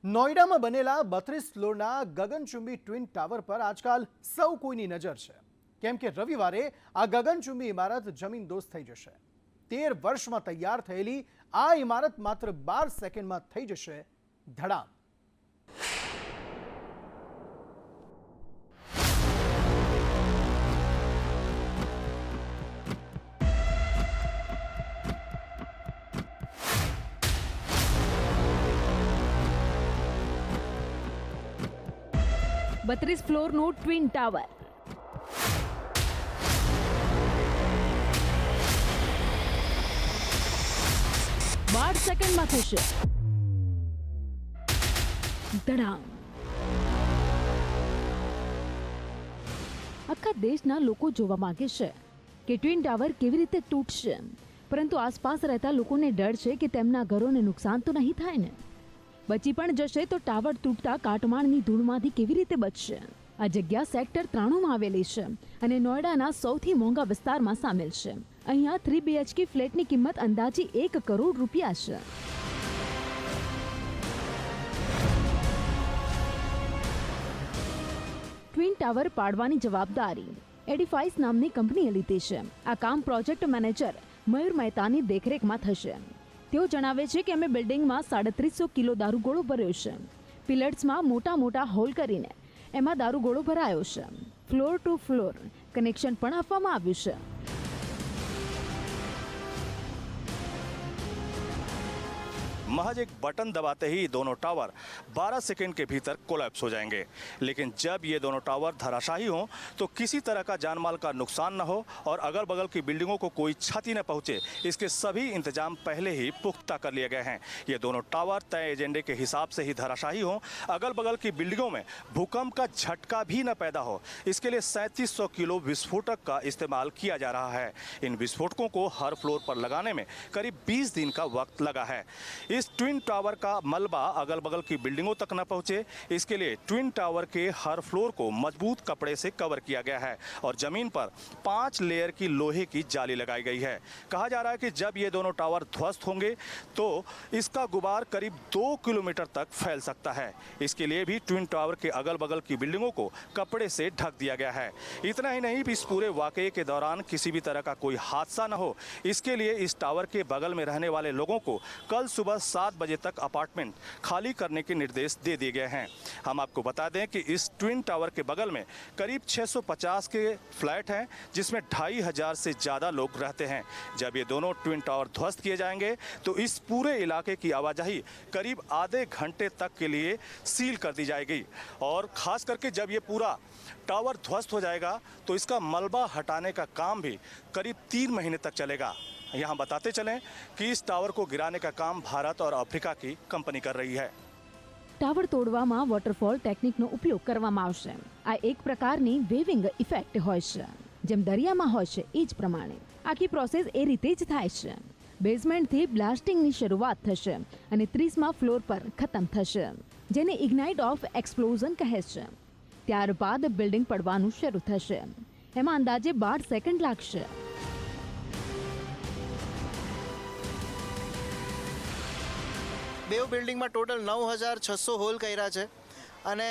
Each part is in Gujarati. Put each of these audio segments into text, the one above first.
નોઈડામાં બનેલા 32 ફ્લોરના ગગનચુંબી ટ્વિન ટાવર પર આજકાલ સૌ કોઈની નજર છે, કેમ કે રવિવારે આ ગગનચુંબી ઇમારત જમીનદોસ્ત થઈ જશે। 13 વર્ષમાં તૈયાર થયેલી આ ઇમારત માત્ર 12 સેકન્ડમાં થઈ જશે ધડામ। બત્રીસ ફ્લોરનું ટ્વિન ટાવર, બાર સેકન્ડમાં થશે ધડામ। આખા દેશના લોકો જોવા માંગે છે કે ટ્વિન ટાવર કેવી રીતે તૂટશે, પરંતુ આસપાસ રહેતા લોકોને ડર છે કે તેમના ઘરોને નુકસાન તો નહીં થાય ને। બચી પણ જશે તો ટાવર તૂટતા કાટમાળની ધૂળમાંથી કેવી રીતે બચશે? આ જગ્યા સેક્ટર 93માં આવેલી છે અને નોઈડાના સૌથી મોંઘા વિસ્તારમાં સામેલ છે। અહીંયા 3 BHK ફ્લેટની કિંમત અંદાજે 1 કરોડ રૂપિયા છે। ટ્વિન ટાવર પાડવાની જવાબદારી એડિફાઇસ નામની કંપનીએ લીધી છે। આ કામ પ્રોજેક્ટ મેનેજર મયુર મહેતાની દેખરેખમાં થશે। તેઓ જણાવે છે કે અમે બિલ્ડિંગમાં 350 કિલો દારૂગોળો ભર્યો છે। પિલર્સમાં મોટા મોટા હોલ કરીને એમાં દારૂગોળો ભરાયો છે। ફ્લોર ટુ ફ્લોર કનેક્શન પણ આપવામાં આવ્યું છે। महज एक बटन दबाते ही दोनों टावर 12 सेकंड के भीतर कोलैप्स हो जाएंगे। लेकिन जब ये दोनों टावर धराशायी हों तो किसी तरह का जानमाल का नुकसान न हो और अगल बगल की बिल्डिंगों को कोई क्षति न पहुंचे, इसके सभी इंतजाम पहले ही पुख्ता कर लिए गए हैं। ये दोनों टावर तय एजेंडे के हिसाब से ही धराशायी हों, अगल बगल की बिल्डिंगों में भूकंप का झटका भी न पैदा हो, इसके लिए 3700 किलो विस्फोटक का इस्तेमाल किया जा रहा है। इन विस्फोटकों को हर फ्लोर पर लगाने में करीब 20 दिन का वक्त लगा है। इस ट्विन टावर का मलबा अगल बगल की बिल्डिंगों तक न पहुंचे, इसके लिए ट्विन टावर के हर फ्लोर को मजबूत कपड़े से कवर किया गया है और जमीन पर 5 लेयर की लोहे की जाली लगाई गई है। कहा जा रहा है कि जब ये दोनों टावर ध्वस्त होंगे तो इसका गुबार करीब 2 किलोमीटर तक फैल सकता है। इसके लिए भी ट्विन टावर के अगल बगल की बिल्डिंगों को कपड़े से ढक दिया गया है। इतना ही नहीं, इस पूरे वाकये के दौरान किसी भी तरह का कोई हादसा न हो, इसके लिए इस टावर के बगल में रहने वाले लोगों को कल सुबह 7 बजे तक अपार्टमेंट खाली करने के निर्देश दे दिए गए हैं। हम आपको बता दें कि इस ट्विन टावर के बगल में करीब 650 के फ्लैट हैं, जिसमें 2500 से ज़्यादा लोग रहते हैं। जब ये दोनों ट्विन टावर ध्वस्त किए जाएंगे तो इस पूरे इलाके की आवाजाही करीब आधे घंटे तक के लिए सील कर दी जाएगी और ख़ास करके जब ये पूरा टावर ध्वस्त हो जाएगा तो इसका मलबा हटाने का काम भी करीब 3 महीने तक चलेगा। यहाँ बताते चलें कि इस टावर को गिराने का काम भारत और अफ्रीका की कंपनी कर रही है। ટાવર તોડવામાં વોટરફોલ ટેકનિકનો ઉપયોગ કરવામાં આવશે। આ એક પ્રકારની વેવિંગ ઇફેક્ટ હોય છે, જેમ દરિયામાં હોય છે એ જ પ્રમાણે આખી પ્રોસેસ એ રીતે જ થાય છે। બેઝમેન્ટથી બ્લાસ્ટિંગની શરૂઆત થશે અને 30મા ફ્લોર પર ખતમ થશે, જેને ઇગ્નાઇટ ઓફ એક્સપ્લોઝન કહે છે। ત્યારબાદ બિલ્ડિંગ પડવાનું શરૂ થશે। એમાં અંદાજે 12 સેકન્ડ લાગશે। બેવ બિલ્ડિંગમાં ટોટલ 9600 હોલ કર્યા છે અને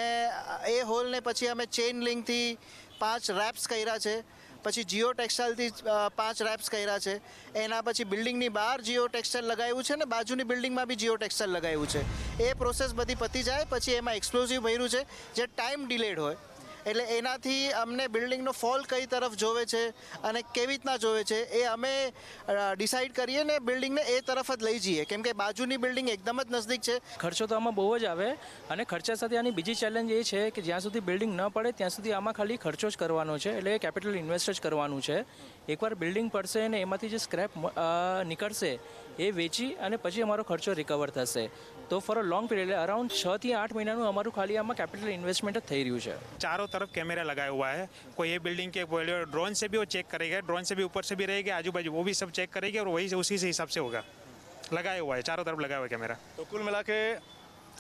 એ હોલને પછી અમે ચેઇન લિંકથી 5 રેપ્સ કર્યા છે, પછી જીઓ ટેક્સટાઇલથી 5 રેપ્સ કર્યા છે। એના પછી બિલ્ડિંગની બહાર જીઓ ટેક્સટાઇલ લગાવ્યું છે ને બાજુની બિલ્ડિંગમાં બી જીઓ ટેક્સટાઇલ લગાવ્યું છે। એ પ્રોસેસ બધી પતી જાય પછી એમાં એક્સપ્લોઝિવ ભર્યું છે જે ટાઈમ ડિલેડ હોય, એટલે એનાથી અમને બિલ્ડિંગનો ફોલ કઈ તરફ જોવે છે અને કેવી રીતના જોવે છે એ અમે ડિસાઇડ કરીએ ને બિલ્ડિંગને એ તરફ જ લઈ જઈએ, કેમ કે બાજુની બિલ્ડિંગ એકદમ જ નજદીક છે। ખર્ચો તો આમાં બહુ જ આવે અને ખર્ચા સાથે આની બીજી ચેલેન્જ એ છે કે જ્યાં સુધી બિલ્ડિંગ ન પડે ત્યાં સુધી આમાં ખાલી ખર્ચો જ કરવાનો છે, એટલે કેપિટલ ઇન્વેસ્ટ જ કરવાનું છે। એકવાર બિલ્ડિંગ પડશે અને એમાંથી જે સ્ક્રેપ નીકળશે એ વેચી અને પછી અમારો ખર્ચો રિકવર થશે। તો for a long period around 6 થી 8 મહિનાનું અમારું ખાલી આમાં કેપિટલ ઇન્વેસ્ટમેન્ટ જ થઈ રહ્યું છે। चारों तरफ कैमरा लगाया हुआ है, कोई ये बिल्डिंग के ड्रोन से भी वो चेक करेगा, ड्रोन से भी ऊपर से भी रहेगा, आजू बाजू वो भी सब चेक करेगी और वही उसी से हिसाब से होगा। लगाया हुआ है, चारों तरफ लगाया हुआ है कैमरा। तो कुल मिला के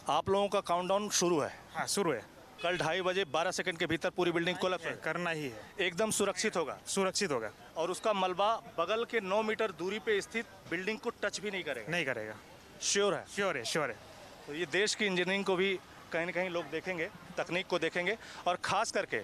आप लोगों का काउंटडाउन शुरू है। हाँ, शुरू है। कल 2:30 बजे 12 सेकंड के भीतर पूरी बिल्डिंग कोलैप्स करना ही है, एकदम सुरक्षित होगा। सुरक्षित होगा और उसका मलबा बगल के 9 मीटर दूरी पे स्थित बिल्डिंग को टच भी नहीं करेगा। नहीं करेगा। श्योर है? श्योर है, श्योर है। तो ये देश की इंजीनियरिंग को भी कहीं ना कहीं लोग देखेंगे, तकनीक को देखेंगे। और ख़ास करके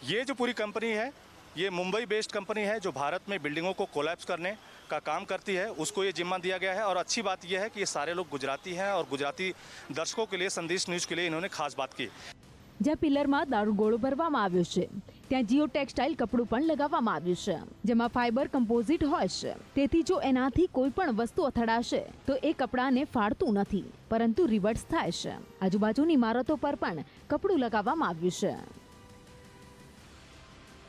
ये जो पूरी कंपनी है, ये मुंबई बेस्ड कंपनी है जो भारत में बिल्डिंगों को कोलैप्स करने का काम करती है, उसको ये जिम्मा दिया गया है। और अच्छी बात यह है कि ये सारे लोग गुजराती हैं और गुजराती दर्शकों के लिए संदेश न्यूज़ के लिए इन्होंने खास बात की। જ્યાં પિલરમાં દારૂગોળો ભરવામાં આવ્યો છે ત્યાં જીઓ ટેક્સટાઇલ કપડું પણ લગાવવામાં આવ્યું છે, જેમાં ફાઇબર કમ્પોઝિટ હોય છે, તેથી જો એનાથી કોઈ પણ વસ્તુ અથડાશે તો એ કપડાને ફાડતું નથી પરંતુ રિવર્સ થાય છે। આજુબાજુની ઇમારતો પર પણ કપડું લગાવવામાં આવ્યું છે।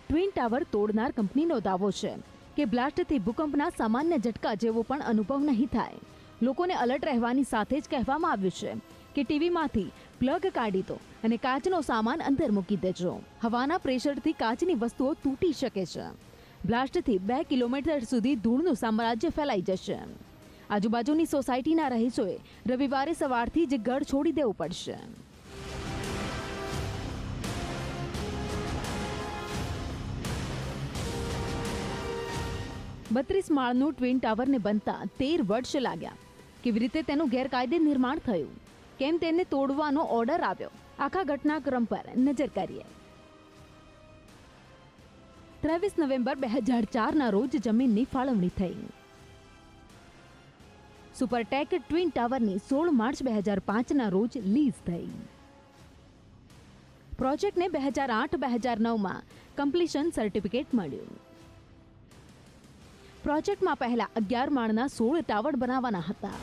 ટ્વિન ટાવર તોડનાર કંપનીનો દાવો છે કે બ્લાસ્ટથી ભૂકંપના સામાન્ય ઝટકા જેવો પણ અનુભવ નહીં થાય। લોકોને અલર્ટ રહેવાની સાથે જ કહેવામાં આવ્યું છે કે ટીવીમાંથી પ્લગ કાઢી દો અને કાચનો સામાન અંદર મૂકી દેજો। હવાના પ્રેશરથી કાચની વસ્તુઓ તૂટી શકે છે। બ્લાસ્ટથી 2 કિલોમીટર સુધી ધૂળનું સામ્રાજ્ય ફેલાઈ જશે। આજુબાજુની સોસાયટીના રહીશોએ રવિવારે સવારથી જ ઘર છોડી દેવું પડશે। 32 માળનું ટ્વિન ટાવરને બનતા 13 વર્ષ લાગ્યા। કેવી રીતે તેનું ગેરકાયદે નિર્માણ થયું, કેમ તેને તોડવાનો ઓર્ડર આવ્યો, આખા ઘટનાક્રમ પર નજર કરીએ। 23 નવેમ્બર 2004ના રોજ જમીનની ફાળવણી થઈ। સુપરટેક ટ્વિન ટાવરની 16 માર્ચ 2005ના રોજ લીઝ થઈ। પ્રોજેક્ટને 2008-2009માં કમ્પ્લીશન સર્ટિફિકેટ મળ્યું। પ્રોજેક્ટમાં પહેલા 11 માળના 16 ટાવર બનાવવાના હતા।